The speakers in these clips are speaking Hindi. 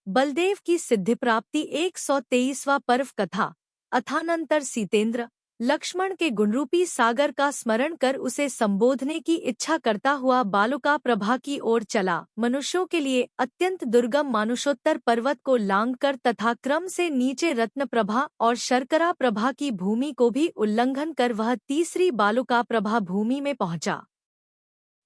बलदेव की सिद्धि प्राप्ति 123वां पर्व कथा। अथानंतर सीतेंद्र लक्ष्मण के गुणरूपी सागर का स्मरण कर उसे संबोधने की इच्छा करता हुआ बालुका प्रभा की ओर चला। मनुष्यों के लिए अत्यंत दुर्गम मानुषोत्तर पर्वत को लांघकर तथा क्रम से नीचे रत्न प्रभा और शर्करा प्रभा की भूमि को भी उल्लंघन कर वह तीसरी बालुका प्रभा भूमि में पहुंचा।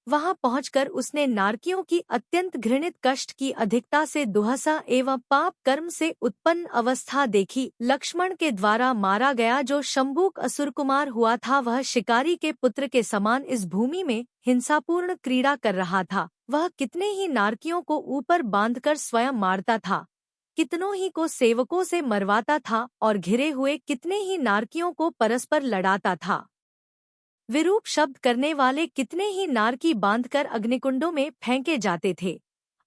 वहां पहुंचकर उसने नारकियों की अत्यंत घृणित कष्ट की अधिकता से दुहसा एवं पाप कर्म से उत्पन्न अवस्था देखी। लक्ष्मण के द्वारा मारा गया जो शंभूक असुर कुमार हुआ था, वह शिकारी के पुत्र के समान इस भूमि में हिंसापूर्ण क्रीड़ा कर रहा था। वह कितने ही नारकियों को ऊपर बांधकर स्वयं मारता था, कितनों ही को सेवकों से मरवाता था और घिरे हुए कितने ही नारकियों को परस्पर लड़ाता था। विरूप शब्द करने वाले कितने ही नारकी बांधकर अग्निकुंडों में फेंके जाते थे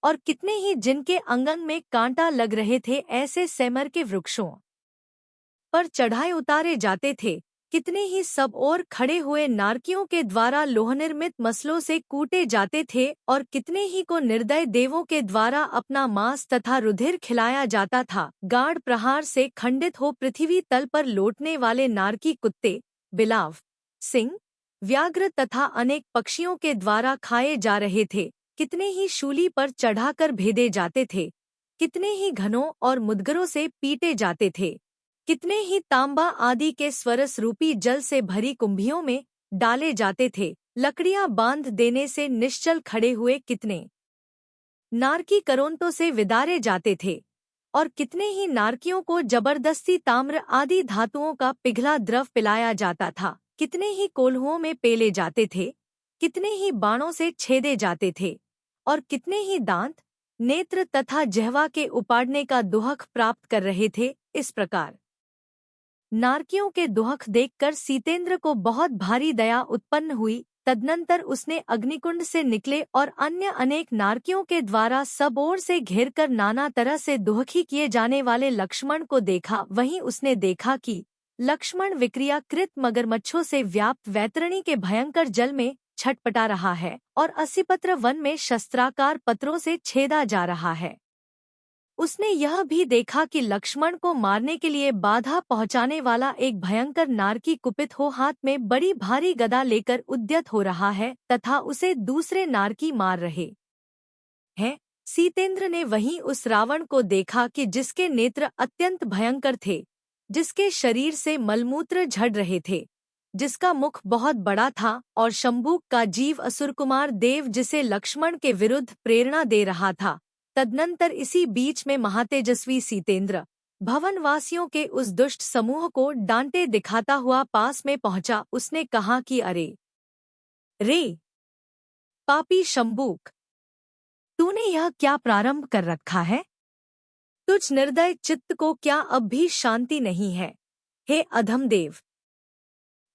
और कितने ही जिनके अंगंग में कांटा लग रहे थे ऐसे सेमर के वृक्षों पर चढ़ाए उतारे जाते थे। कितने ही सब ओर खड़े हुए नारकियों के द्वारा लोहनिर्मित मसलों से कूटे जाते थे और कितने ही को निर्दय देवों के द्वारा अपना मांस तथा रुधिर खिलाया जाता था। गाढ़ प्रहार से खंडित हो पृथ्वी तल पर लौटने वाले नारकी कुत्ते, बिलाव, सिंह, व्याघ्र तथा अनेक पक्षियों के द्वारा खाए जा रहे थे। कितने ही शूली पर चढ़ाकर भेदे जाते थे, कितने ही घनों और मुद्गरों से पीटे जाते थे, कितने ही तांबा आदि के स्वरस रूपी जल से भरी कुंभियों में डाले जाते थे। लकड़ियां बांध देने से निश्चल खड़े हुए कितने नारकी करोंतों से विदारे जाते थे और कितने ही नारकियों को जबरदस्ती ताम्र आदि धातुओं का पिघला द्रव पिलाया जाता था। कितने ही कोल्हुओं में पेले जाते थे, कितने ही बाणों से छेदे जाते थे और कितने ही दांत, नेत्र तथा जिह्वा के उपाड़ने का दुहक प्राप्त कर रहे थे। इस प्रकार नारकियों के दुहक देखकर सीतेंद्र को बहुत भारी दया उत्पन्न हुई। तदनंतर उसने अग्निकुंड से निकले और अन्य अनेक नारकियों के द्वारा सब ओर से घेरकर नाना तरह से दुहखी किए जाने वाले लक्ष्मण को देखा। वहीं उसने देखा कि लक्ष्मण विक्रियाकृत मगरमच्छों से व्याप्त वैतरणी के भयंकर जल में छटपटा रहा है और असिपत्र वन में शस्त्राकार पत्रों से छेदा जा रहा है। उसने यह भी देखा कि लक्ष्मण को मारने के लिए बाधा पहुंचाने वाला एक भयंकर नारकी कुपित हो हाथ में बड़ी भारी गदा लेकर उद्यत हो रहा है तथा उसे दूसरे नारकी मार रहे हैं। सीतेंद्र ने वहीं उस रावण को देखा कि जिसके नेत्र अत्यंत भयंकर थे, जिसके शरीर से मलमूत्र झड़ रहे थे, जिसका मुख बहुत बड़ा था और शंभूक का जीव असुर कुमार देव जिसे लक्ष्मण के विरुद्ध प्रेरणा दे रहा था। तदनंतर इसी बीच में महातेजस्वी सीतेंद्र भवनवासियों के उस दुष्ट समूह को डांटे दिखाता हुआ पास में पहुंचा। उसने कहा कि अरे रे पापी शंभूक, तूने यह क्या प्रारंभ कर रखा है? तुझ निर्दय चित्त को क्या अब भी शांति नहीं है? हे अधमदेव,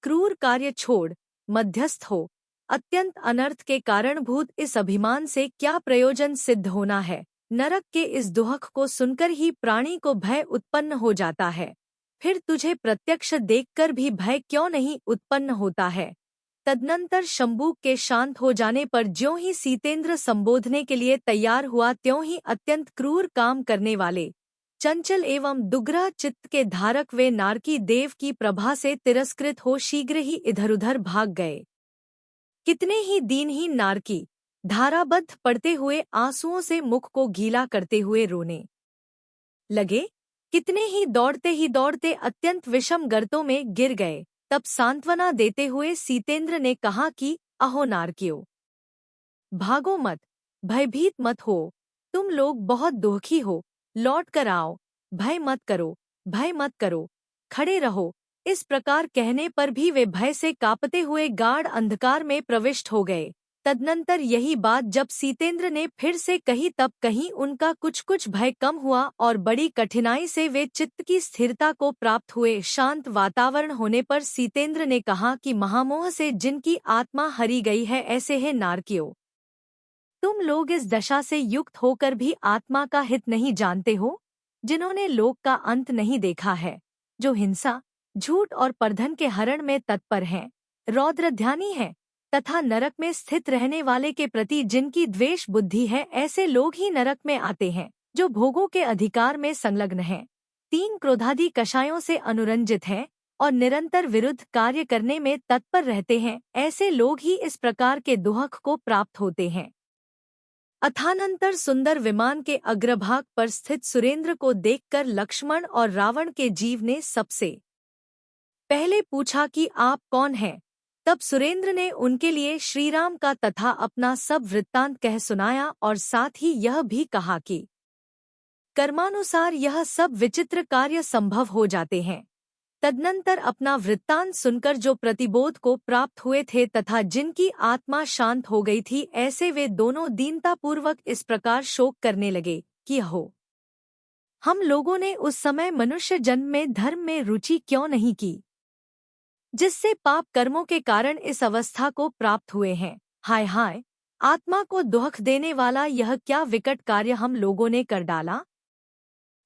क्रूर कार्य छोड़ मध्यस्थ हो। अत्यंत अनर्थ के कारणभूत इस अभिमान से क्या प्रयोजन सिद्ध होना है? नरक के इस दुहक को सुनकर ही प्राणी को भय उत्पन्न हो जाता है, फिर तुझे प्रत्यक्ष देखकर भी भय क्यों नहीं उत्पन्न होता है? तदनंतर शंभूक के शांत हो जाने पर ज्यों ही सीतेंद्र संबोधने के लिए तैयार हुआ, त्यों ही अत्यंत क्रूर काम करने वाले, चंचल एवं दुग्रह चित्त के धारक वे नारकी देव की प्रभा से तिरस्कृत हो शीघ्र ही इधर-उधर भाग गए। कितने ही दीनहीन नारकी धाराबद्ध पड़ते हुए आंसुओं से मुख को गीला करते हुए रोने लगे। कितने ही दौड़ते अत्यंत विषम गर्तों में गिर गए। तब सांत्वना देते हुए सीतेंद्र ने कहा कि अहो नारकियों, भागो मत, भयभीत मत हो, तुम लोग बहुत दुखी हो, लौट कर आओ, भय मत करो, भय मत करो, खड़े रहो। इस प्रकार कहने पर भी वे भय से कांपते हुए गाढ़ अंधकार में प्रविष्ट हो गए। तदनंतर यही बात जब सीतेंद्र ने फिर से कही तब कहीं उनका कुछ भय कम हुआ और बड़ी कठिनाई से वे चित्त की स्थिरता को प्राप्त हुए। शांत वातावरण होने पर सीतेंद्र ने कहा कि महामोह से जिनकी आत्मा हरी गई है, ऐसे है नारकियों, तुम लोग इस दशा से युक्त होकर भी आत्मा का हित नहीं जानते हो, जिन्होंने लोक का अंत नहीं देखा है, जो हिंसा, झूठ और परधन के हरण में तत्पर हैं, रौद्रध्यानी हैं तथा नरक में स्थित रहने वाले के प्रति जिनकी द्वेष बुद्धि है, ऐसे लोग ही नरक में आते हैं। जो भोगों के अधिकार में संलग्न हैं, 3 क्रोधादि कषायों से अनुरंजित हैं और निरंतर विरुद्ध कार्य करने में तत्पर रहते हैं, ऐसे लोग ही इस प्रकार के दुहक को प्राप्त होते हैं। अथानंतर सुंदर विमान के अग्रभाग पर स्थित सुरेंद्र को देखकर लक्ष्मण और रावण के जीव ने सबसे पहले पूछा कि आप कौन हैं। तब सुरेंद्र ने उनके लिए श्रीराम का तथा अपना सब वृत्तांत कह सुनाया और साथ ही यह भी कहा कि कर्मानुसार यह सब विचित्र कार्य संभव हो जाते हैं। तदनंतर अपना वृत्तांत सुनकर जो प्रतिबोध को प्राप्त हुए थे तथा जिनकी आत्मा शांत हो गई थी, ऐसे वे दोनों दीनतापूर्वक इस प्रकार शोक करने लगे कि हो, हम लोगों ने उस समय मनुष्य जन्म में धर्म में रुचि क्यों नहीं की, जिससे पाप कर्मों के कारण इस अवस्था को प्राप्त हुए हैं। हाय हाय, आत्मा को दुख देने वाला यह क्या विकट कार्य हम लोगों ने कर डाला।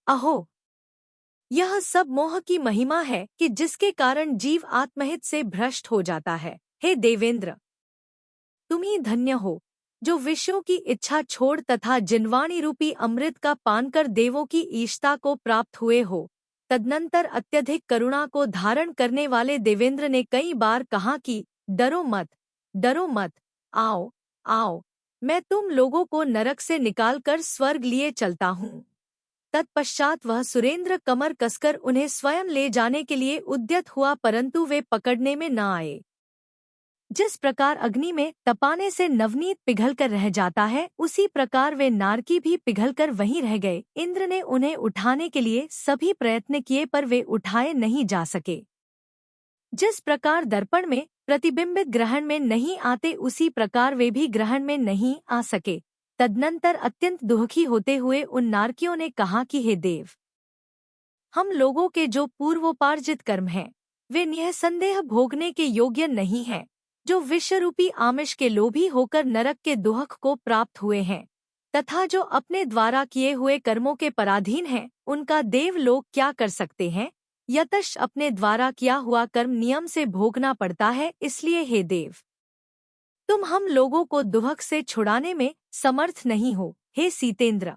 अहो, यह सब मोह की महिमा है कि जिसके कारण जीव आत्महित से भ्रष्ट हो जाता है। हे देवेंद्र, तुम ही धन्य हो जो विषयों की इच्छा छोड़ तथा जिनवाणी रूपी अमृत का पान कर देवों की ईशता को प्राप्त हुए हो। तदनंतर अत्यधिक करुणा को धारण करने वाले देवेंद्र ने कई बार कहा कि डरो मत, आओ आओ, मैं तुम लोगों को नरक से निकालकर स्वर्ग लिए चलता हूँ। तत्पश्चात वह सुरेंद्र कमर कसकर उन्हें स्वयं ले जाने के लिए उद्यत हुआ, परंतु वे पकड़ने में न आए। जिस प्रकार अग्नि में तपाने से नवनीत पिघलकर रह जाता है, उसी प्रकार वे नारकी भी पिघलकर वहीं रह गए। इंद्र ने उन्हें उठाने के लिए सभी प्रयत्न किए पर वे उठाए नहीं जा सके। जिस प्रकार दर्पण में प्रतिबिंबित ग्रहण में नहीं आते, उसी प्रकार वे भी ग्रहण में नहीं आ सके। तदनंतर अत्यंत दुखी होते हुए उन नारकियों ने कहा कि हे देव, हम लोगों के जो पूर्वोपार्जित कर्म हैं, वे निःसंदेह भोगने के योग्य नहीं हैं। जो विषरूपी आमिष के लोभी होकर नरक के दुहक को प्राप्त हुए हैं तथा जो अपने द्वारा किए हुए कर्मों के पराधीन हैं, उनका देवलोक क्या कर सकते हैं। यतश अपने द्वारा किया हुआ कर्म नियम से भोगना पड़ता है। इसलिए हे देव, तुम हम लोगों को दुहक से छुड़ाने में समर्थ नहीं हो। हे सीतेंद्र,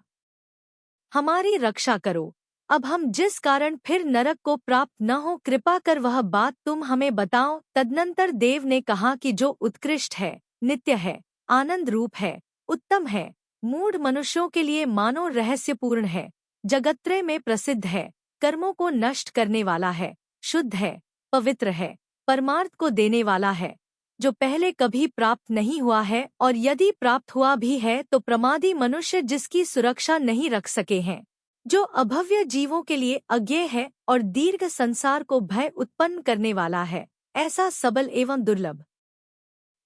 हमारी रक्षा करो। अब हम जिस कारण फिर नरक को प्राप्त न हो, कृपा कर वह बात तुम हमें बताओ। तदनंतर देव ने कहा कि जो उत्कृष्ट है, नित्य है, आनंद रूप है, उत्तम है, मूढ़ मनुष्यों के लिए मानो रहस्यपूर्ण है, जगत्त्रय में प्रसिद्ध है, कर्मों को नष्ट करने वाला है, शुद्ध है, पवित्र है, परमार्थ को देने वाला है, जो पहले कभी प्राप्त नहीं हुआ है और यदि प्राप्त हुआ भी है तो प्रमादी मनुष्य जिसकी सुरक्षा नहीं रख सके हैं, जो अभव्य जीवों के लिए अज्ञेय है और दीर्घ संसार को भय उत्पन्न करने वाला है, ऐसा सबल एवं दुर्लभ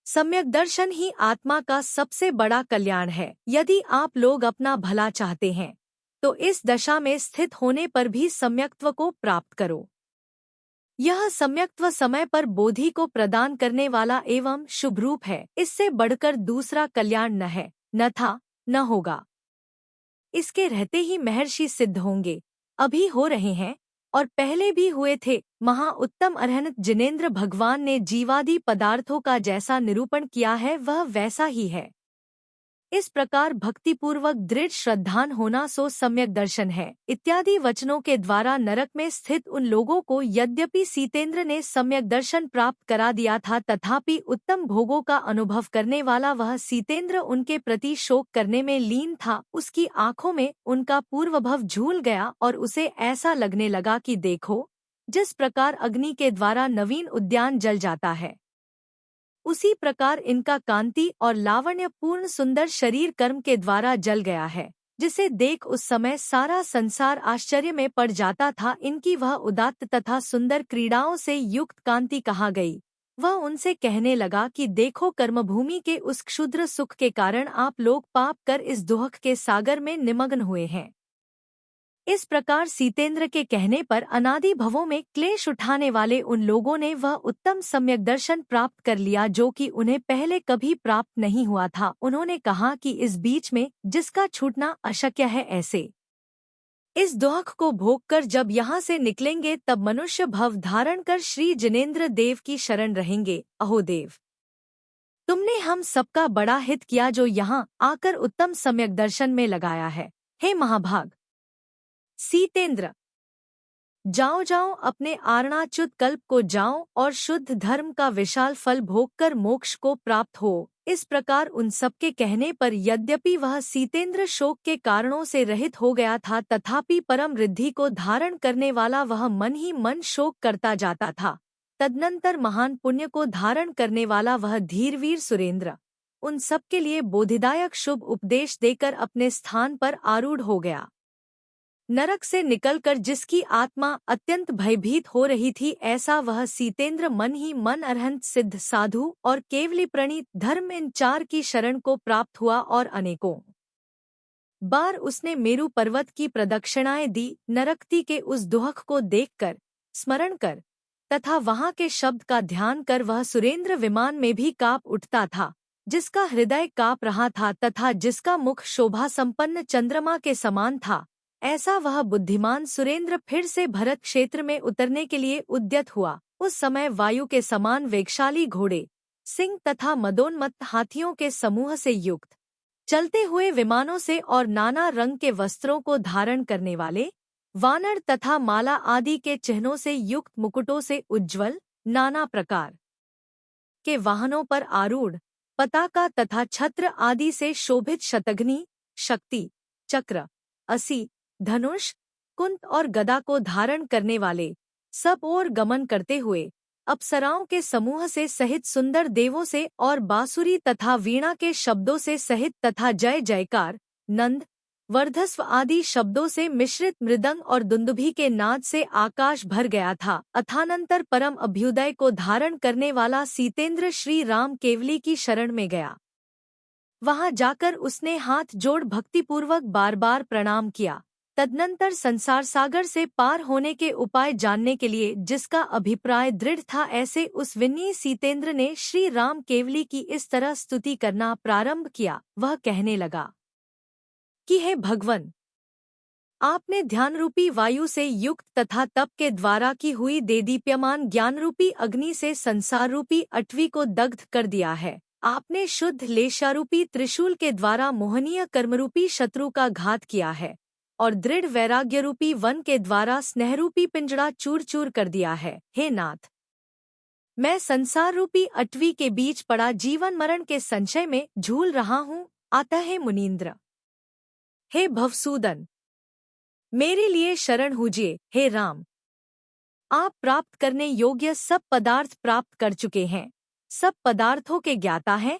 सम्यक दर्शन ही आत्मा का सबसे बड़ा कल्याण है। यदि आप लोग अपना भला चाहते हैं तो इस दशा में स्थित होने पर भी सम्यक्त्व को प्राप्त करो। यह सम्यक्त्व समय पर बोधि को प्रदान करने वाला एवं शुभरूप है। इससे बढ़कर दूसरा कल्याण न है, न था, न होगा। इसके रहते ही महर्षि सिद्ध होंगे, अभी हो रहे हैं और पहले भी हुए थे। महा उत्तम अरहंत जिनेंद्र भगवान ने जीवादि पदार्थों का जैसा निरूपण किया है वह वैसा ही है। इस प्रकार भक्तिपूर्वक दृढ़ श्रद्धान होना सो सम्यक दर्शन है। इत्यादि वचनों के द्वारा नरक में स्थित उन लोगों को यद्यपि सीतेंद्र ने सम्यक दर्शन प्राप्त करा दिया था, तथापि उत्तम भोगों का अनुभव करने वाला वह सीतेंद्र उनके प्रति शोक करने में लीन था। उसकी आंखों में उनका पूर्वभव झूल गया और उसे ऐसा लगने लगा कि देखो, जिस प्रकार अग्नि के द्वारा नवीन उद्यान जल जाता है, उसी प्रकार इनका कांति और लावण्य पूर्ण सुंदर शरीर कर्म के द्वारा जल गया है, जिसे देख उस समय सारा संसार आश्चर्य में पड़ जाता था। इनकी वह उदात्त तथा सुंदर क्रीड़ाओं से युक्त कांति कहाँ गई। वह उनसे कहने लगा कि देखो, कर्मभूमि के उस क्षुद्र सुख के कारण आप लोग पाप कर इस दुहक के सागर में निमग्न हुए हैं। इस प्रकार सीतेंद्र के कहने पर अनादि भवों में क्लेश उठाने वाले उन लोगों ने वह उत्तम सम्यक दर्शन प्राप्त कर लिया जो कि उन्हें पहले कभी प्राप्त नहीं हुआ था। उन्होंने कहा कि इस बीच में जिसका छूटना अशक्य है, ऐसे इस दुख को भोगकर जब यहाँ से निकलेंगे तब मनुष्य भव धारण कर श्री जिनेंद्र देव की शरण रहेंगे। अहो देव, तुमने हम सबका बड़ा हित किया जो यहाँ आकर उत्तम सम्यक दर्शन में लगाया है। हे महाभाग सीतेंद्र, जाओ जाओ, अपने आरणाच्युत कल्प को जाओ और शुद्ध धर्म का विशाल फल भोगकर मोक्ष को प्राप्त हो। इस प्रकार उन सबके कहने पर यद्यपि वह सीतेंद्र शोक के कारणों से रहित हो गया था, तथापि परम रिद्धि को धारण करने वाला वह मन ही मन शोक करता जाता था। तदनंतर महान पुण्य को धारण करने वाला वह धीरवीर सुरेंद्र उन सबके लिए बोधिदायक शुभ उपदेश देकर अपने स्थान पर आरूढ़ हो गया। नरक से निकलकर जिसकी आत्मा अत्यंत भयभीत हो रही थी, ऐसा वह सीतेंद्र मन ही मन अरहंत सिद्ध साधु और केवली प्रणीत धर्म इन चार की शरण को प्राप्त हुआ और अनेकों बार उसने मेरु पर्वत की प्रदक्षिणाएं दी। नरकती के उस दुहक को देखकर, स्मरण कर तथा वहां के शब्द का ध्यान कर वह सुरेंद्र विमान में भी काँप उठता था, जिसका हृदय काँप रहा था तथा जिसका मुख शोभा संपन्न चंद्रमा के समान था। ऐसा वह बुद्धिमान सुरेंद्र फिर से भरत क्षेत्र में उतरने के लिए उद्यत हुआ। उस समय वायु के समान वेगशाली घोड़े, सिंह तथा मदोन्मत्त हाथियों के समूह से युक्त चलते हुए विमानों से और नाना रंग के वस्त्रों को धारण करने वाले वानर तथा माला आदि के चिन्हों से युक्त मुकुटों से उज्ज्वल नाना प्रकार के वाहनों पर आरूढ़, पताका तथा छत्र आदि से शोभित शतघ्नी, शक्ति, चक्र, असी, धनुष, कुंत और गदा को धारण करने वाले सब ओर गमन करते हुए अप्सराओं के समूह से सहित सुंदर देवों से और बांसुरी तथा वीणा के शब्दों से सहित तथा जय जयकार, नंद, वर्धस्व आदि शब्दों से मिश्रित मृदंग और दुंदुभी के नाद से आकाश भर गया था। अथानंतर परम अभ्युदय को धारण करने वाला सीतेंद्र श्री राम केवली की शरण में गया। वहां जाकर उसने हाथ जोड़ भक्तिपूर्वक बार बार प्रणाम किया। तदनंतर संसार सागर से पार होने के उपाय जानने के लिए जिसका अभिप्राय दृढ़ था, ऐसे उस विनयी सीतेंद्र ने श्री राम केवली की इस तरह स्तुति करना प्रारंभ किया। वह कहने लगा कि हे भगवन, आपने ध्यान रूपी वायु से युक्त तथा तप के द्वारा की हुई देदीप्यमान ज्ञान रूपी अग्नि से संसार रूपी अटवी को दग्ध कर दिया है। आपने शुद्ध लेशारूपी त्रिशूल के द्वारा मोहनीय कर्मरूपी शत्रु का घात किया है और दृढ़ वैराग्य रूपी वन के द्वारा स्नेहरूपी पिंजड़ा चूर चूर कर दिया है। हे नाथ, मैं संसार रूपी अटवी के बीच पड़ा जीवन मरण के संशय में झूल रहा हूँ। अतः हे मुनीन्द्र, हे भवसूदन, मेरे लिए शरण हुजिए। हे राम, आप प्राप्त करने योग्य सब पदार्थ प्राप्त कर चुके हैं, सब पदार्थों के ज्ञाता हैं,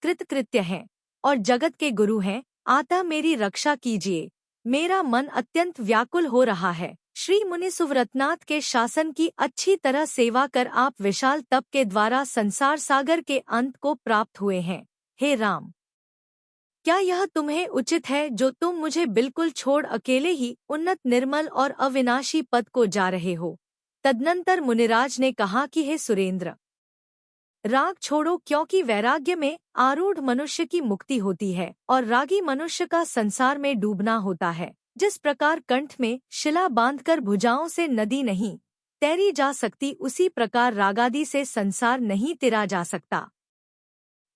कृतकृत्य हैं और जगत के गुरु हैं। अतः मेरी रक्षा कीजिए, मेरा मन अत्यंत व्याकुल हो रहा है। श्री मुनि सुव्रतनाथ के शासन की अच्छी तरह सेवा कर आप विशाल तप के द्वारा संसार सागर के अंत को प्राप्त हुए हैं। हे राम, क्या यह तुम्हें उचित है जो तुम मुझे बिल्कुल छोड़ अकेले ही उन्नत निर्मल और अविनाशी पद को जा रहे हो? तदनंतर मुनिराज ने कहा कि हे सुरेंद्र, राग छोड़ो, क्योंकि वैराग्य में आरूढ़ मनुष्य की मुक्ति होती है और रागी मनुष्य का संसार में डूबना होता है। जिस प्रकार कंठ में शिला बांधकर भुजाओं से नदी नहीं तैरी जा सकती, उसी प्रकार रागादि से संसार नहीं तिरा जा सकता।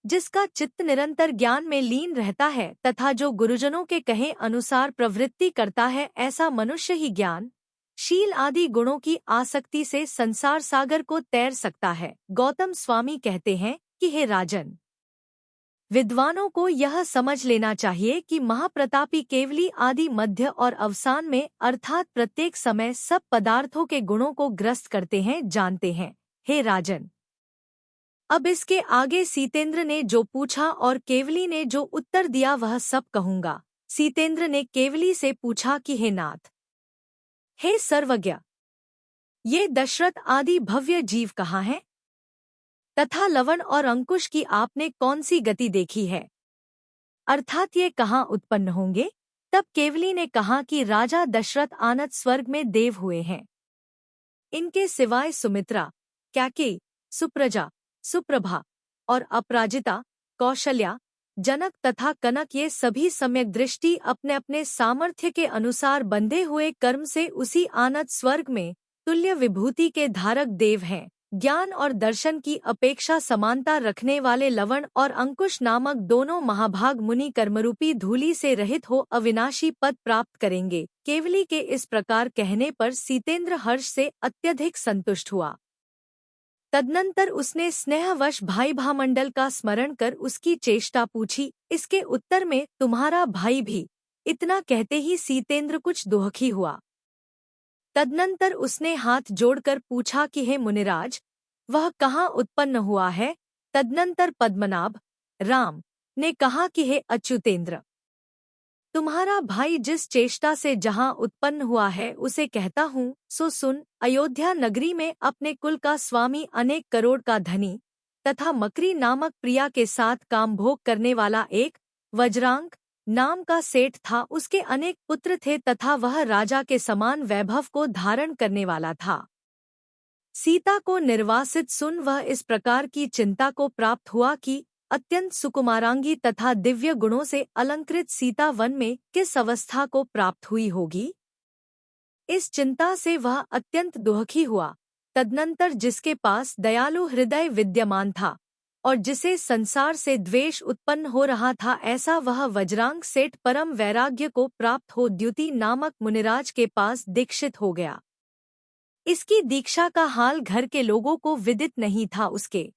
जिसका चित्त निरंतर ज्ञान में लीन रहता है तथा जो गुरुजनों के कहे अनुसार प्रवृत्ति करता है, ऐसा मनुष्य ही ज्ञान, शील आदि गुणों की आसक्ति से संसार सागर को तैर सकता है। गौतम स्वामी कहते हैं कि हे राजन, विद्वानों को यह समझ लेना चाहिए कि महाप्रतापी केवली आदि मध्य और अवसान में अर्थात प्रत्येक समय सब पदार्थों के गुणों को ग्रस्त करते हैं, जानते हैं। हे राजन, अब इसके आगे सीतेंद्र ने जो पूछा और केवली ने जो उत्तर दिया वह सब कहूंगा। सीतेंद्र ने केवली से पूछा कि हे नाथ, हे सर्वज्ञ, ये दशरथ आदि भव्य जीव कहाँ हैं? तथा लवण और अंकुश की आपने कौन सी गति देखी है? अर्थात ये कहाँ उत्पन्न होंगे? तब केवली ने कहा कि राजा दशरथ आनत स्वर्ग में देव हुए हैं। इनके सिवाय सुमित्रा, कैकेयी, सुप्रजा, सुप्रभा और अपराजिता, कौशल्या, जनक तथा कनक ये सभी सम्यक दृष्टि अपने अपने सामर्थ्य के अनुसार बंधे हुए कर्म से उसी आनत स्वर्ग में तुल्य विभूति के धारक देव हैं। ज्ञान और दर्शन की अपेक्षा समानता रखने वाले लवण और अंकुश नामक दोनों महाभाग मुनि कर्मरूपी धूलि से रहित हो अविनाशी पद प्राप्त करेंगे। केवली के इस प्रकार कहने पर सीतेंद्र हर्ष से अत्यधिक संतुष्ट हुआ। तदनंतर उसने स्नेहवश भाई भामंडल का स्मरण कर उसकी चेष्टा पूछी। इसके उत्तर में तुम्हारा भाई भी, इतना कहते ही सीतेंद्र कुछ दुखी हुआ। तदनंतर उसने हाथ जोड़कर पूछा कि हे मुनिराज, वह कहाँ उत्पन्न हुआ है? तदनंतर पद्मनाभ राम ने कहा कि हे अच्युतेंद्र, तुम्हारा भाई जिस चेष्टा से जहाँ उत्पन्न हुआ है उसे कहता हूँ सो सुन। अयोध्या नगरी में अपने कुल का स्वामी अनेक करोड़ का धनी तथा मकरी नामक प्रिया के साथ कामभोग करने वाला एक वज्रांक नाम का सेठ था। उसके अनेक पुत्र थे तथा वह राजा के समान वैभव को धारण करने वाला था। सीता को निर्वासित सुन वह इस प्रकार की चिंता को प्राप्त हुआ कि अत्यंत सुकुमारांगी तथा दिव्य गुणों से अलंकृत सीता वन में किस अवस्था को प्राप्त हुई होगी। इस चिंता से वह अत्यंत दुखी हुआ। तदनंतर जिसके पास दयालु हृदय विद्यमान था और जिसे संसार से द्वेष उत्पन्न हो रहा था, ऐसा वह वज्रांग सेठ परम वैराग्य को प्राप्त हो द्युति नामक मुनिराज के पास दीक्षित हो गया। इसकी दीक्षा का हाल घर के लोगों को विदित नहीं था। उसके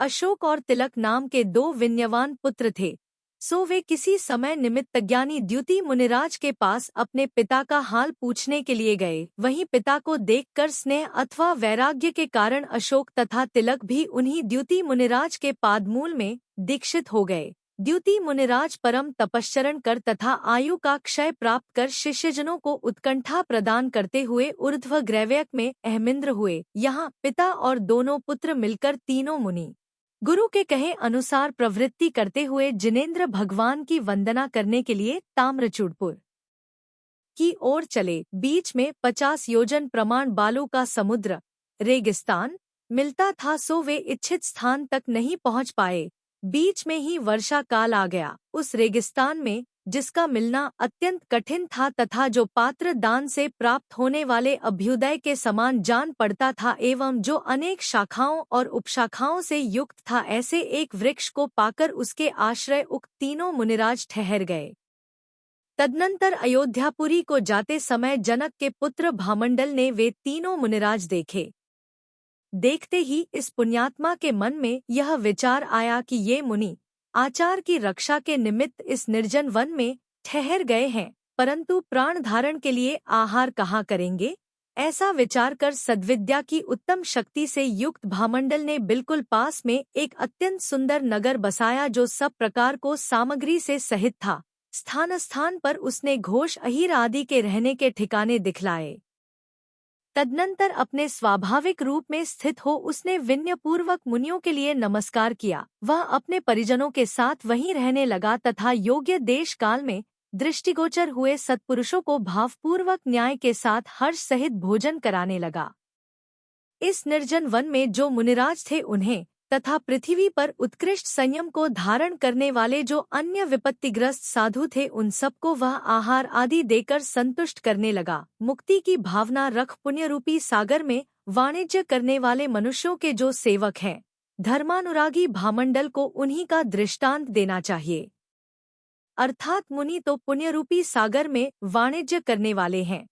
अशोक और तिलक नाम के दो विन्यवान पुत्र थे, सो वे किसी समय निमित्तज्ञानी द्युति मुनिराज के पास अपने पिता का हाल पूछने के लिए गए। वहीं पिता को देखकर स्नेह अथवा वैराग्य के कारण अशोक तथा तिलक भी उन्हीं द्युति मुनिराज के पादमूल में दीक्षित हो गए। द्युति मुनिराज परम तपश्चरण कर तथा आयु का क्षय प्राप्त कर शिष्यजनों को उत्कंठा प्रदान करते हुए ऊर्ध्व ग्रैव्यक में अहमिंद्र हुए। यहाँ पिता और दोनों पुत्र मिलकर तीनों मुनि गुरु के कहे अनुसार प्रवृत्ति करते हुए जिनेंद्र भगवान की वंदना करने के लिए ताम्रचूड़पुर की ओर चले। बीच में 50 योजन प्रमाण बालू का समुद्र रेगिस्तान मिलता था, सो वे इच्छित स्थान तक नहीं पहुंच पाए। बीच में ही वर्षा काल आ गया। उस रेगिस्तान में जिसका मिलना अत्यंत कठिन था तथा जो पात्र दान से प्राप्त होने वाले अभ्युदय के समान जान पड़ता था एवं जो अनेक शाखाओं और उपशाखाओं से युक्त था, ऐसे एक वृक्ष को पाकर उसके आश्रय उक्त तीनों मुनिराज ठहर गए। तदनंतर अयोध्यापुरी को जाते समय जनक के पुत्र भामंडल ने वे तीनों मुनिराज देखे। देखते ही इस पुण्यात्मा के मन में यह विचार आया कि ये मुनि आचार की रक्षा के निमित्त इस निर्जन वन में ठहर गए हैं, परंतु प्राण धारण के लिए आहार कहाँ करेंगे। ऐसा विचार कर सद्विद्या की उत्तम शक्ति से युक्त भामंडल ने बिल्कुल पास में एक अत्यंत सुंदर नगर बसाया जो सब प्रकार को सामग्री से सहित था। स्थान स्थान पर उसने घोष अहीर आदि के रहने के ठिकाने दिखलाए। तदनंतर अपने स्वाभाविक रूप में स्थित हो उसने विनयपूर्वक मुनियों के लिए नमस्कार किया। वह अपने परिजनों के साथ वहीं रहने लगा तथा योग्य देश काल में दृष्टिगोचर हुए सत्पुरुषों को भावपूर्वक न्याय के साथ हर्ष सहित भोजन कराने लगा। इस निर्जन वन में जो मुनिराज थे उन्हें तथा पृथ्वी पर उत्कृष्ट संयम को धारण करने वाले जो अन्य विपत्तिग्रस्त साधु थे उन सबको वह आहार आदि देकर संतुष्ट करने लगा। मुक्ति की भावना रख पुण्यरूपी सागर में वाणिज्य करने वाले मनुष्यों के जो सेवक हैं, धर्मानुरागी भामंडल को उन्हीं का दृष्टांत देना चाहिए। अर्थात मुनि तो पुण्यरूपी सागर में वाणिज्य करने वाले हैं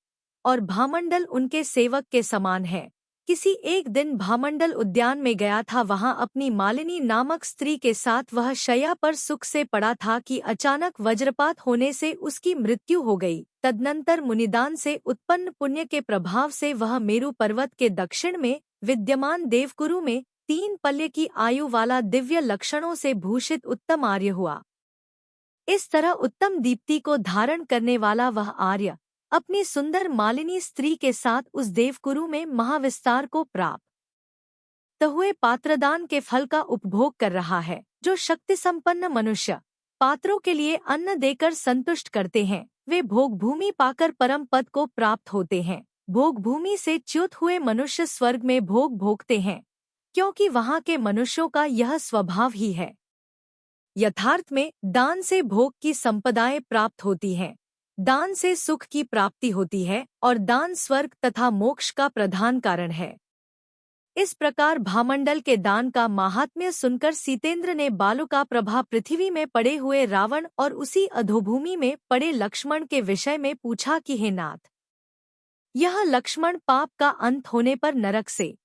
और भामंडल उनके सेवक के समान है। किसी एक दिन भामंडल उद्यान में गया था। वहां अपनी मालिनी नामक स्त्री के साथ वह शैया पर सुख से पड़ा था कि अचानक वज्रपात होने से उसकी मृत्यु हो गई। तदनंतर मुनिदान से उत्पन्न पुण्य के प्रभाव से वह मेरु पर्वत के दक्षिण में विद्यमान देवकुरु में 3 पल्य की आयु वाला दिव्य लक्षणों से भूषित उत्तम आर्य हुआ। इस तरह उत्तम दीप्ति को धारण करने वाला वह आर्य अपनी सुंदर मालिनी स्त्री के साथ उस देवकुरु में महाविस्तार को प्राप्त हुए पात्रदान के फल का उपभोग कर रहा है। जो शक्ति संपन्न मनुष्य पात्रों के लिए अन्न देकर संतुष्ट करते हैं, वे भोग भूमि पाकर परम पद को प्राप्त होते हैं। भोग भूमि से च्युत हुए मनुष्य स्वर्ग में भोग भोगते हैं, क्योंकि वहाँ के मनुष्यों का यह स्वभाव ही है। यथार्थ में दान से भोग की संपदाएं प्राप्त होती हैं, दान से सुख की प्राप्ति होती है और दान स्वर्ग तथा मोक्ष का प्रधान कारण है। इस प्रकार भामंडल के दान का माहात्म्य सुनकर सीतेंद्र ने बालुका प्रभा पृथ्वी में पड़े हुए रावण और उसी अधोभूमि में पड़े लक्ष्मण के विषय में पूछा कि हे नाथ, यह लक्ष्मण पाप का अंत होने पर नरक से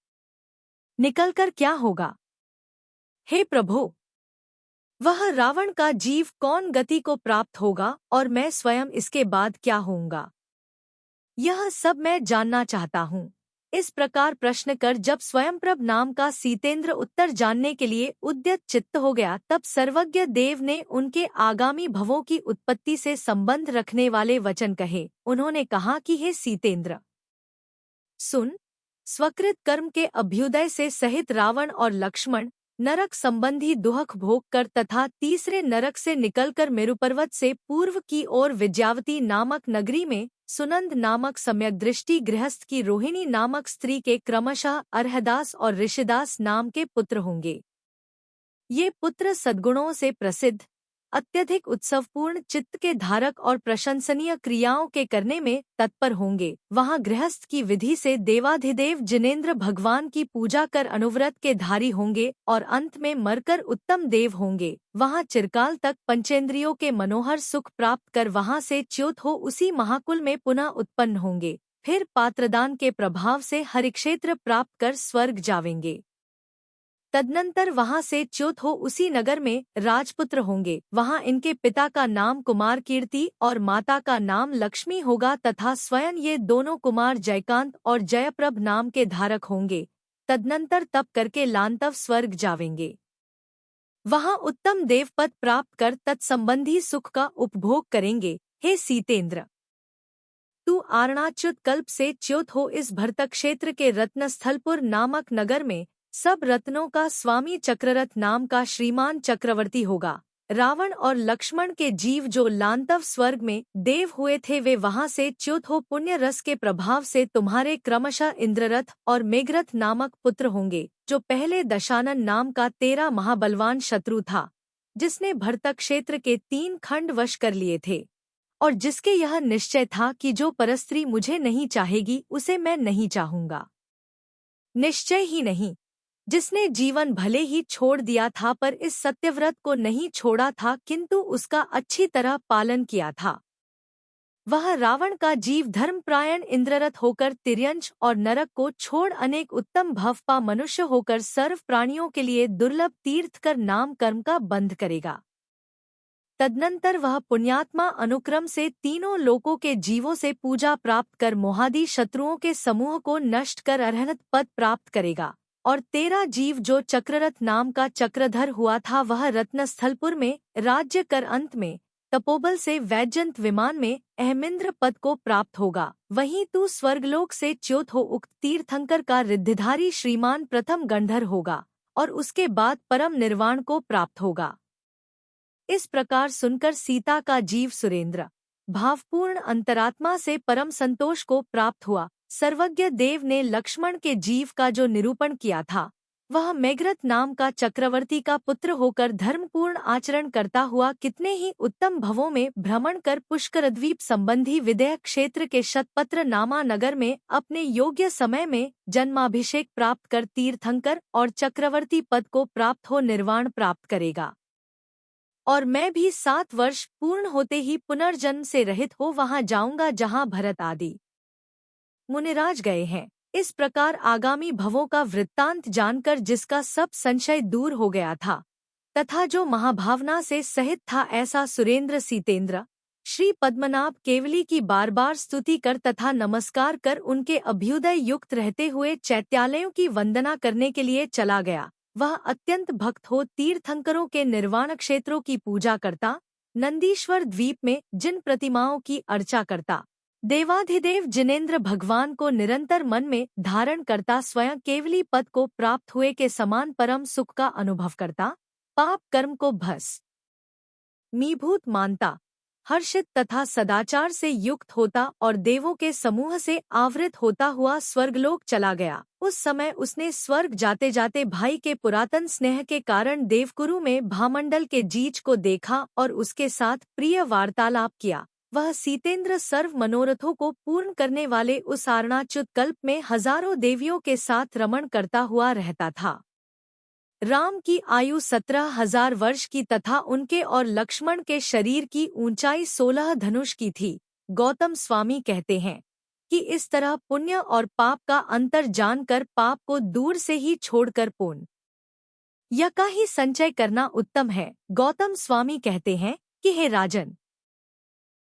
निकलकर क्या होगा? हे प्रभो, वह रावण का जीव कौन गति को प्राप्त होगा और मैं स्वयं इसके बाद क्या होऊंगा? यह सब मैं जानना चाहता हूँ। इस प्रकार प्रश्न कर जब स्वयंप्रभ नाम का सीतेंद्र उत्तर जानने के लिए उद्यत चित्त हो गया, तब सर्वज्ञ देव ने उनके आगामी भवों की उत्पत्ति से संबंध रखने वाले वचन कहे। उन्होंने कहा कि हे सीतेंद्र, सुन, स्वकृत कर्म के अभ्युदय से सहित रावण और लक्ष्मण नरक संबंधी दुहक भोग कर तथा तीसरे नरक से निकलकर मेरुपर्वत से पूर्व की ओर विद्यावती नामक नगरी में सुनंद नामक सम्यक दृष्टि गृहस्थ की रोहिणी नामक स्त्री के क्रमशः अर्हदास और ऋषिदास नाम के पुत्र होंगे। ये पुत्र सद्गुणों से प्रसिद्ध, अत्यधिक उत्सवपूर्ण चित्त के धारक और प्रशंसनीय क्रियाओं के करने में तत्पर होंगे। वहाँ गृहस्थ की विधि से देवाधिदेव जिनेंद्र भगवान की पूजा कर अनुव्रत के धारी होंगे और अंत में मरकर उत्तम देव होंगे। वहाँ चिरकाल तक पंचेंद्रियों के मनोहर सुख प्राप्त कर वहाँ से च्युत हो उसी महाकुल में पुनः उत्पन्न होंगे। फिर पात्रदान के प्रभाव से हरिक्षेत्र प्राप्त कर स्वर्ग जावेंगे। तदनंतर वहां से च्युत हो उसी नगर में राजपुत्र होंगे। वहां इनके पिता का नाम कुमार कीर्ति और माता का नाम लक्ष्मी होगा तथा स्वयं ये दोनों कुमार जयकांत और जयप्रभ नाम के धारक होंगे। तदनंतर तप करके लांतव स्वर्ग जावेंगे। वहां उत्तम देवपद प्राप्त कर तत्संबंधी सुख का उपभोग करेंगे। हे सीतेंद्र, तू आरणाच्युत कल्प से च्युत हो इस भरतक क्षेत्र के रत्नस्थलपुर नामक नगर में सब रत्नों का स्वामी चक्ररथ नाम का श्रीमान चक्रवर्ती होगा। रावण और लक्ष्मण के जीव जो लांतव स्वर्ग में देव हुए थे वे वहां से च्युत हो पुण्य रस के प्रभाव से तुम्हारे क्रमशः इंद्ररथ और मेघरथ नामक पुत्र होंगे, जो पहले दशानन नाम का तेरा महाबलवान शत्रु था, जिसने भरतक क्षेत्र के 3 खंड वश कर लिए थे और जिसके यह निश्चय था कि जो परस्त्री मुझे नहीं चाहेगी उसे मैं नहीं चाहूंगा। निश्चय ही नहीं, जिसने जीवन भले ही छोड़ दिया था पर इस सत्यव्रत को नहीं छोड़ा था किंतु उसका अच्छी तरह पालन किया था। वह रावण का जीव धर्मप्रायण इंद्ररथ होकर तिर्यंश और नरक को छोड़ अनेक उत्तम भवपा मनुष्य होकर सर्व प्राणियों के लिए दुर्लभ तीर्थ कर नाम कर्म का बंध करेगा। तदनंतर वह पुण्यात्मा अनुक्रम से तीनों लोकों के जीवों से पूजा प्राप्त कर मोहादि शत्रुओं के समूह को नष्ट कर अरहत पद प्राप्त करेगा। और तेरा जीव जो चक्ररथ नाम का चक्रधर हुआ था वह रत्नस्थलपुर में राज्य कर अंत में तपोबल से वैजयंत विमान में अहमिंद्र पद को प्राप्त होगा। वहीं तू स्वर्गलोक से च्युत हो उक्त तीर्थंकर का रिद्धिधारी श्रीमान प्रथम गंधर होगा और उसके बाद परम निर्वाण को प्राप्त होगा। इस प्रकार सुनकर सीता का जीव सुरेंद्र भावपूर्ण अंतरात्मा से परम संतोष को प्राप्त हुआ। सर्वज्ञ देव ने लक्ष्मण के जीव का जो निरूपण किया था वह मेघरथ नाम का चक्रवर्ती का पुत्र होकर धर्मपूर्ण आचरण करता हुआ कितने ही उत्तम भवों में भ्रमण कर पुष्करद्वीप संबंधी विदेह क्षेत्र के शतपत्र नामा नगर में अपने योग्य समय में जन्माभिषेक प्राप्त कर तीर्थंकर और चक्रवर्ती पद को प्राप्त हो निर्वाण प्राप्त करेगा। और मैं भी 7 वर्ष पूर्ण होते ही पुनर्जन्म से रहित हो वहां जाऊंगा जहां भरत आदि मुनिराज गए हैं। इस प्रकार आगामी भवों का वृत्तांत जानकर जिसका सब संशय दूर हो गया था तथा जो महाभावना से सहित था ऐसा सुरेंद्र सीतेंद्र श्री पद्मनाभ केवली की बार बार स्तुति कर तथा नमस्कार कर उनके अभ्युदय युक्त रहते हुए चैत्यालयों की वंदना करने के लिए चला गया। वह अत्यंत भक्त हो तीर्थंकरों के निर्वाण क्षेत्रों की पूजा करता, नंदीश्वर द्वीप में जिन प्रतिमाओं की अर्चा करता, देवाधिदेव जिनेंद्र भगवान को निरंतर मन में धारण करता, स्वयं केवली पद को प्राप्त हुए के समान परम सुख का अनुभव करता, पाप कर्म को भस्मीभूत मानता, हर्षित तथा सदाचार से युक्त होता और देवों के समूह से आवृत होता हुआ स्वर्गलोक चला गया। उस समय उसने स्वर्ग जाते जाते भाई के पुरातन स्नेह के कारण देवकुरु में भामंडल के जीज को देखा और उसके साथ प्रिय वार्तालाप किया। वह सीतेंद्र सर्व मनोरथों को पूर्ण करने वाले उस आरणाच्युत कल्प में हजारों देवियों के साथ रमण करता हुआ रहता था। राम की आयु 17,000 वर्ष की तथा उनके और लक्ष्मण के शरीर की ऊंचाई 16 धनुष की थी। गौतम स्वामी कहते हैं कि इस तरह पुण्य और पाप का अंतर जानकर पाप को दूर से ही छोड़कर पुण्य या का ही संचय करना उत्तम है। गौतम स्वामी कहते हैं कि हे राजन,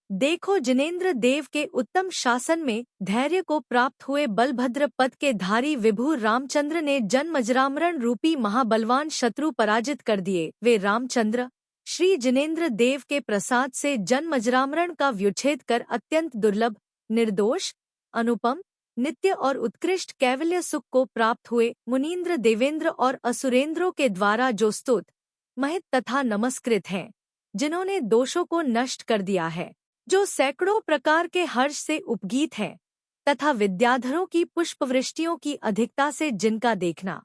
देखो जिनेंद्र देव के उत्तम शासन में धैर्य को प्राप्त हुए बलभद्र पद के धारी विभु रामचंद्र ने जन्मजरामरण रूपी महाबलवान शत्रु पराजित कर दिए। वे रामचंद्र श्री जिनेंद्र देव के प्रसाद से जन्मजरामरण का व्युच्छेद कर अत्यंत दुर्लभ, निर्दोष, अनुपम, नित्य और उत्कृष्ट कैवल्य सुख को प्राप्त हुए। मुनीन्द्र, देवेंद्र और असुरेंद्रों के द्वारा जो स्तुत, महित तथा नमस्कृत हैं, जिन्होंने दोषों को नष्ट कर दिया है, जो सैकड़ों प्रकार के हर्ष से उपगीत हैं, तथा विद्याधरों की पुष्पवृष्टियों की अधिकता से जिनका देखना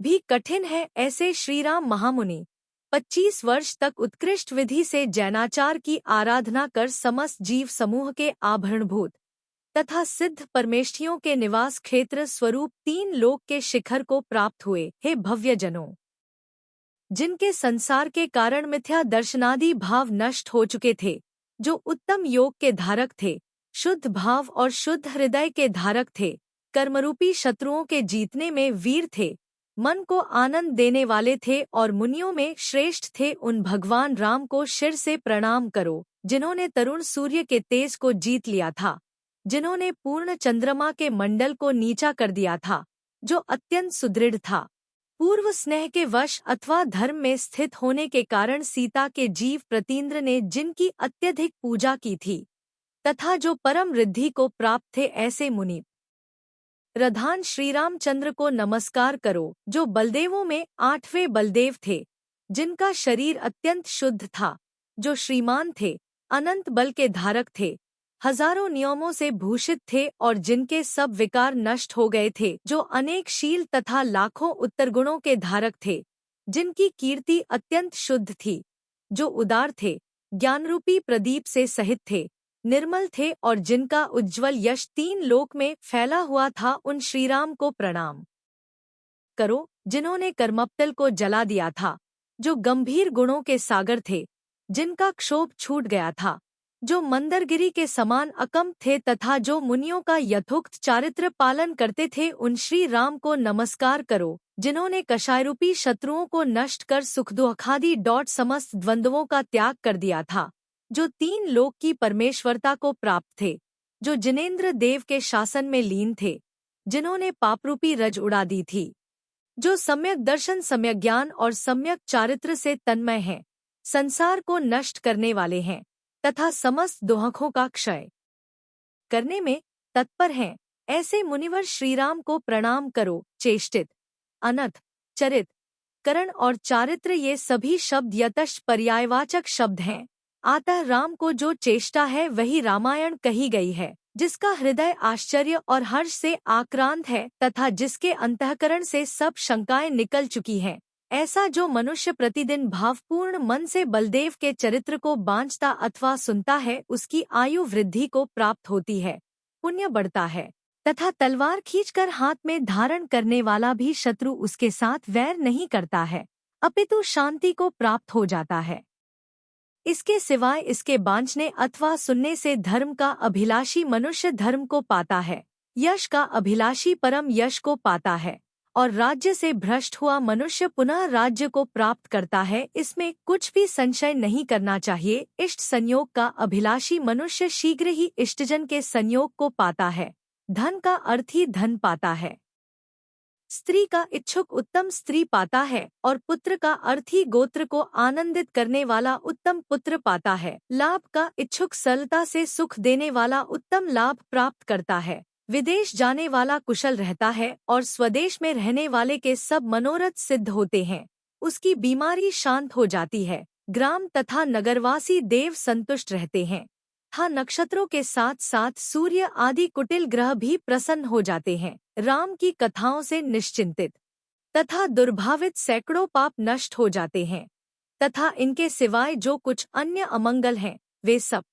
भी कठिन है, ऐसे श्रीराम महामुनि 25 वर्ष तक उत्कृष्ट विधि से जैनाचार की आराधना कर समस्त जीव समूह के आभरणभूत तथा सिद्ध परमेष्ठियों के निवास क्षेत्र स्वरूप 3 लोक के शिखर को प्राप्त हुए। हे भव्यजनों, जिनके संसार के कारण मिथ्या दर्शनादि भाव नष्ट हो चुके थे, जो उत्तम योग के धारक थे, शुद्ध भाव और शुद्ध हृदय के धारक थे, कर्मरूपी शत्रुओं के जीतने में वीर थे, मन को आनंद देने वाले थे और मुनियों में श्रेष्ठ थे, उन भगवान राम को शिर से प्रणाम करो, जिन्होंने तरुण सूर्य के तेज को जीत लिया था, जिन्होंने पूर्ण चंद्रमा के मंडल को नीचा कर दिया था, जो अत्यंत सुदृढ़ था, पूर्व स्नेह के वश अथवा धर्म में स्थित होने के कारण सीता के जीव प्रतीन्द्र ने जिनकी अत्यधिक पूजा की थी, तथा जो परम रिद्धि को प्राप्त थे, ऐसे मुनि प्रधान श्रीरामचंद्र को नमस्कार करो, जो बलदेवों में 8वें बलदेव थे, जिनका शरीर अत्यंत शुद्ध था, जो श्रीमान थे, अनंत बल के धारक थे, हजारों नियमों से भूषित थे और जिनके सब विकार नष्ट हो गए थे, जो अनेक शील तथा लाखों उत्तर गुणों के धारक थे, जिनकी कीर्ति अत्यंत शुद्ध थी, जो उदार थे, ज्ञानरूपी प्रदीप से सहित थे, निर्मल थे और जिनका उज्ज्वल यश 3 लोक में फैला हुआ था, उन श्रीराम को प्रणाम करो, जिन्होंने कर्मप्तल को जला दिया था, जो गंभीर गुणों के सागर थे, जिनका क्षोभ छूट गया था, जो मंदरगिरी के समान अकम्प थे तथा जो मुनियों का यथोक्त चारित्र पालन करते थे, उन श्री राम को नमस्कार करो, जिन्होंने कषायरूपी शत्रुओं को नष्ट कर सुख दुखादि समस्त द्वंद्वों का त्याग कर दिया था, जो 3 लोक की परमेश्वरता को प्राप्त थे, जो जिनेंद्र देव के शासन में लीन थे, जिन्होंने पापरूपी रज उड़ा दी थी, जो सम्यक दर्शन, सम्यक ज्ञान और सम्यक चारित्र से तन्मय हैं, संसार को नष्ट करने वाले हैं तथा समस्त दोहखों का क्षय करने में तत्पर हैं, ऐसे मुनिवर श्रीराम को प्रणाम करो। चेष्टित, अनथ, चरित, करण और चारित्र ये सभी शब्द यतश्च पर्यायवाचक शब्द हैं। अतः राम को जो चेष्टा है वही रामायण कही गई है, जिसका हृदय आश्चर्य और हर्ष से आक्रांत है तथा जिसके अंतःकरण से सब शंकाएं निकल चुकी हैं। ऐसा जो मनुष्य प्रतिदिन भावपूर्ण मन से बलदेव के चरित्र को बांचता अथवा सुनता है, उसकी आयु वृद्धि को प्राप्त होती है, पुण्य बढ़ता है तथा तलवार खींचकर हाथ में धारण करने वाला भी शत्रु उसके साथ वैर नहीं करता है, अपितु शांति को प्राप्त हो जाता है। इसके सिवाय इसके बांचने अथवा सुनने से धर्म का अभिलाषी मनुष्य धर्म को पाता है, यश का अभिलाषी परम यश को पाता है और राज्य से भ्रष्ट हुआ मनुष्य पुनः राज्य को प्राप्त करता है। इसमें कुछ भी संशय नहीं करना चाहिए। इष्ट संयोग का अभिलाषी मनुष्य शीघ्र ही इष्टजन के संयोग को पाता है, धन का अर्थ ही धन पाता है, स्त्री का इच्छुक उत्तम स्त्री पाता है और पुत्र का अर्थ ही गोत्र को आनंदित करने वाला उत्तम पुत्र पाता है। लाभ का इच्छुक सरलता से सुख देने वाला उत्तम लाभ प्राप्त करता है। विदेश जाने वाला कुशल रहता है और स्वदेश में रहने वाले के सब मनोरथ सिद्ध होते हैं, उसकी बीमारी शांत हो जाती है। ग्राम तथा नगरवासी देव संतुष्ट रहते हैं, हाँ नक्षत्रों के साथ साथ सूर्य आदि कुटिल ग्रह भी प्रसन्न हो जाते हैं। राम की कथाओं से निश्चिंतित तथा दुर्भावित सैकड़ों पाप नष्ट हो जाते हैं तथा इनके सिवाय जो कुछ अन्य अमंगल हैं वे सब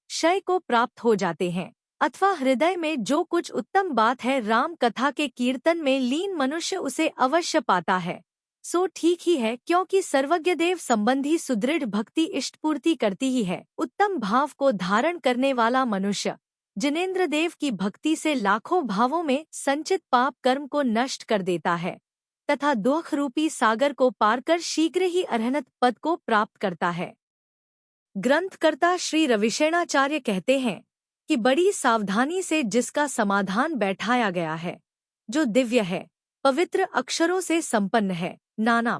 क्षय को प्राप्त हो जाते हैं, अथवा हृदय में जो कुछ उत्तम बात है राम कथा के कीर्तन में लीन मनुष्य उसे अवश्य पाता है। सो ठीक ही है, क्योंकि सर्वज्ञ देव संबंधी सुदृढ़ भक्ति इष्टपूर्ति करती ही है। उत्तम भाव को धारण करने वाला मनुष्य जिनेंद्र देव की भक्ति से लाखों भावों में संचित पाप कर्म को नष्ट कर देता है तथा दुख रूपी सागर को पार कर शीघ्र ही अरहनत पद को प्राप्त करता है। ग्रंथकर्ता श्री रविशेणाचार्य कहते हैं कि बड़ी सावधानी से जिसका समाधान बैठाया गया है, जो दिव्य है, पवित्र अक्षरों से संपन्न है, नाना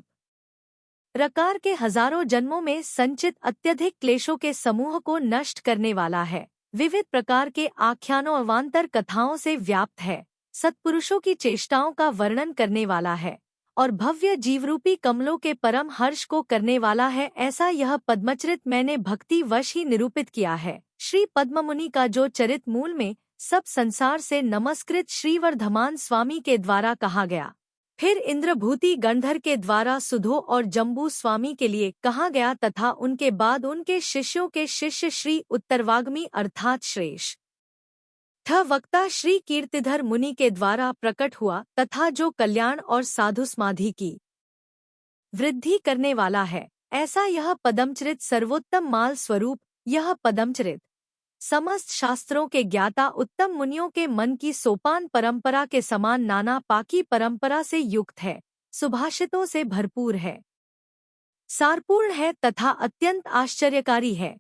प्रकार के हजारों जन्मों में संचित अत्यधिक क्लेशों के समूह को नष्ट करने वाला है, विविध प्रकार के आख्यानों अवान्तर कथाओं से व्याप्त है, सत्पुरुषों की चेष्टाओं का वर्णन करने वाला है और भव्य जीवरूपी कमलों के परम हर्ष को करने वाला है, ऐसा यह पद्मचरित मैंने भक्ति वश ही निरूपित किया है। श्री पद्ममुनि का जो चरित मूल में सब संसार से नमस्कृत श्रीवर्धमान स्वामी के द्वारा कहा गया, फिर इंद्रभूति गंधर के द्वारा सुधो और जम्बू स्वामी के लिए कहा गया तथा उनके बाद उनके शिष्यों के शिष्य श्री उत्तरवाग्मी अर्थात श्रेष्ठ वक्ता श्री कीर्तिधर मुनि के द्वारा प्रकट हुआ तथा जो कल्याण और साधु समाधि की वृद्धि करने वाला है, ऐसा यह पदमचरित सर्वोत्तम माल स्वरूप, यह पदमचरित समस्त शास्त्रों के ज्ञाता उत्तम मुनियों के मन की सोपान परंपरा के समान नाना पाकी परंपरा से युक्त है, सुभाषितों से भरपूर है, सारपूर्ण है तथा अत्यंत आश्चर्यकारी है।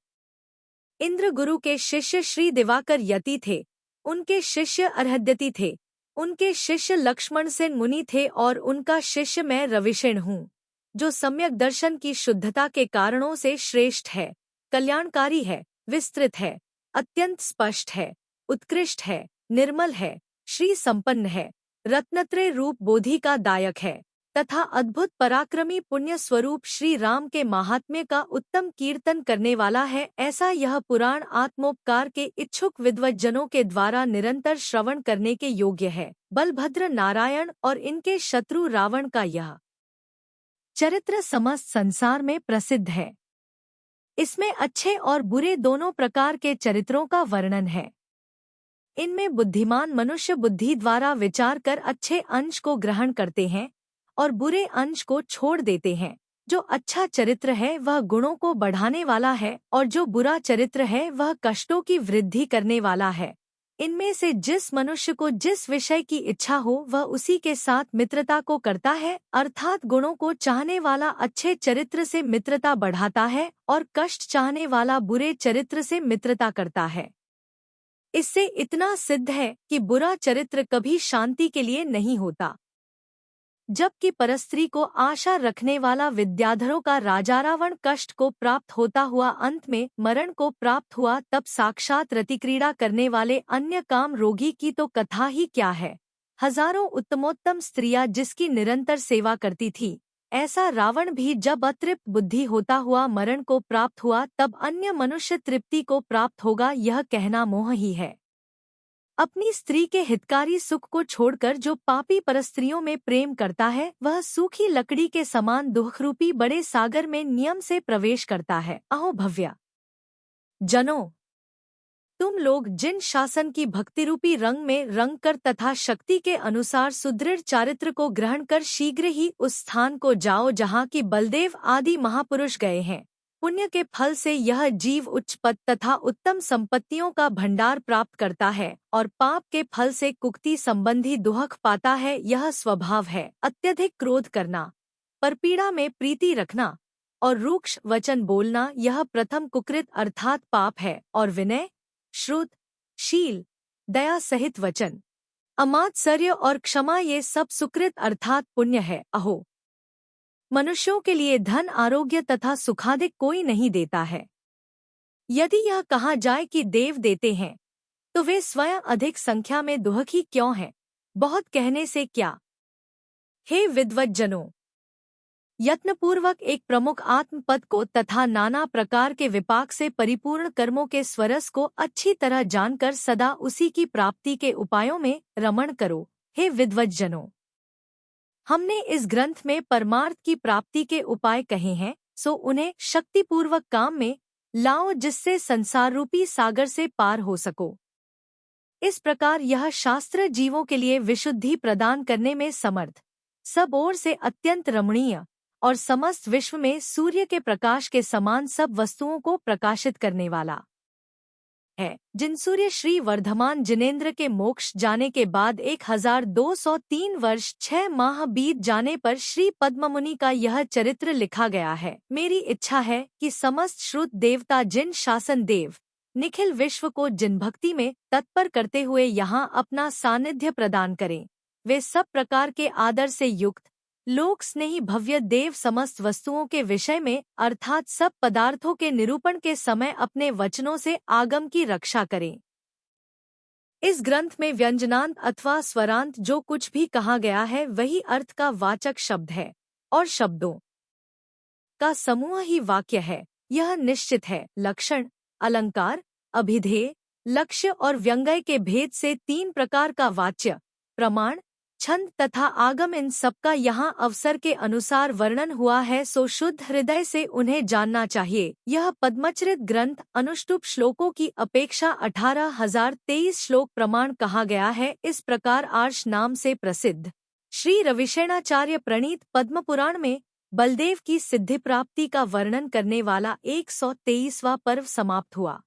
इंद्र गुरु के शिष्य श्री दिवाकर यति थे, उनके शिष्य अर्हद्यति थे, उनके शिष्य लक्ष्मण सेन मुनि थे और उनका शिष्य मैं रविशेण हूँ, जो सम्यक दर्शन की शुद्धता के कारणों से श्रेष्ठ है, कल्याणकारी है, विस्तृत है, अत्यंत स्पष्ट है, उत्कृष्ट है, निर्मल है, श्री संपन्न है, रत्नत्रय रूप बोधि का दायक है तथा अद्भुत पराक्रमी पुण्य स्वरूप श्री राम के महात्म्य का उत्तम कीर्तन करने वाला है, ऐसा यह पुराण आत्मोपकार के इच्छुक विद्वज्जनों के द्वारा निरंतर श्रवण करने के योग्य है। बलभद्र नारायण और इनके शत्रु रावण का यह चरित्र समस्त संसार में प्रसिद्ध है। इसमें अच्छे और बुरे दोनों प्रकार के चरित्रों का वर्णन है। इनमें बुद्धिमान मनुष्य बुद्धि द्वारा विचार कर अच्छे अंश को ग्रहण करते हैं और बुरे अंश को छोड़ देते हैं। जो अच्छा चरित्र है वह गुणों को बढ़ाने वाला है और जो बुरा चरित्र है वह कष्टों की वृद्धि करने वाला है। इनमें से जिस मनुष्य को जिस विषय की इच्छा हो वह उसी के साथ मित्रता को करता है, अर्थात गुणों को चाहने वाला अच्छे चरित्र से मित्रता बढ़ाता है और कष्ट चाहने वाला बुरे चरित्र से मित्रता करता है। इससे इतना सिद्ध है कि बुरा चरित्र कभी शांति के लिए नहीं होता, जबकि परस्त्री को आशा रखने वाला विद्याधरों का राजा रावण कष्ट को प्राप्त होता हुआ अंत में मरण को प्राप्त हुआ, तब साक्षात रतिक्रीड़ा करने वाले अन्य काम रोगी की तो कथा ही क्या है। हजारों उत्तमोत्तम स्त्रियां जिसकी निरंतर सेवा करती थी, ऐसा रावण भी जब अतृप्त बुद्धि होता हुआ मरण को प्राप्त हुआ तब अन्य मनुष्य तृप्ति को प्राप्त होगा, यह कहना मोह ही है। अपनी स्त्री के हितकारी सुख को छोड़कर जो पापी परस्त्रियों में प्रेम करता है वह सूखी लकड़ी के समान दुखरूपी बड़े सागर में नियम से प्रवेश करता है। अहो भव्या जनों, तुम लोग जिन शासन की भक्तिरूपी रंग में रंग कर तथा शक्ति के अनुसार सुदृढ़ चारित्र को ग्रहण कर शीघ्र ही उस स्थान को जाओ जहाँ की बलदेव आदि महापुरुष गए हैं। पुण्य के फल से यह जीव उच्च पद तथा उत्तम संपत्तियों का भंडार प्राप्त करता है और पाप के फल से कुक्ति संबंधी दुख पाता है। यह स्वभाव है अत्यधिक क्रोध करना, परपीड़ा में प्रीति रखना और रूक्ष वचन बोलना, यह प्रथम कुकृत अर्थात पाप है। और विनय, श्रुत, शील, दया सहित वचन, अमात्सर्य और क्षमा ये सब सुकृत अर्थात पुण्य है। अहो, मनुष्यों के लिए धन, आरोग्य तथा सुखादिक कोई नहीं देता है। यदि यह कहा जाए कि देव देते हैं तो वे स्वयं अधिक संख्या में दुखी क्यों हैं? बहुत कहने से क्या। हे विद्वज्जनों, यत्नपूर्वक एक प्रमुख आत्मपद को तथा नाना प्रकार के विपाक से परिपूर्ण कर्मों के स्वरस को अच्छी तरह जानकर सदा उसी की प्राप्ति के उपायों में रमण करो। हे विद्वज्जनों, हमने इस ग्रंथ में परमार्थ की प्राप्ति के उपाय कहे हैं, सो उन्हें शक्तिपूर्वक काम में लाओ जिससे संसार रूपी सागर से पार हो सको। इस प्रकार यह शास्त्र जीवों के लिए विशुद्धि प्रदान करने में समर्थ, सब ओर से अत्यंत रमणीय और समस्त विश्व में सूर्य के प्रकाश के समान सब वस्तुओं को प्रकाशित करने वाला है। जिन सूर्य श्री वर्धमान जिनेन्द्र के मोक्ष जाने के बाद 1203 वर्ष 6 माह बीत जाने पर श्री पद्ममुनि का यह चरित्र लिखा गया है। मेरी इच्छा है कि समस्त श्रुत देवता जिन शासन देव निखिल विश्व को जिन भक्ति में तत्पर करते हुए यहाँ अपना सानिध्य प्रदान करें, वे सब प्रकार के आदर से युक्त लोक स्नेही भव्य देव समस्त वस्तुओं के विषय में अर्थात सब पदार्थों के निरूपण के समय अपने वचनों से आगम की रक्षा करें। इस ग्रंथ में व्यंजनांत अथवा स्वरांत जो कुछ भी कहा गया है वही अर्थ का वाचक शब्द है और शब्दों का समूह ही वाक्य है। यह निश्चित है। लक्षण, अलंकार, अभिधेय, लक्ष्य और व्यंग्य के भेद से 3 प्रकार का वाच्य, प्रमाण, छंद तथा आगम इन सबका यहाँ अवसर के अनुसार वर्णन हुआ है, सो शुद्ध हृदय से उन्हें जानना चाहिए। यह पद्मचरित ग्रंथ अनुष्टुप श्लोकों की अपेक्षा 18,023 श्लोक प्रमाण कहा गया है। इस प्रकार आर्ष नाम से प्रसिद्ध श्री रविशेणाचार्य प्रणीत पद्मपुराण में बलदेव की सिद्धि प्राप्ति का वर्णन करने वाला 123वां पर्व समाप्त हुआ।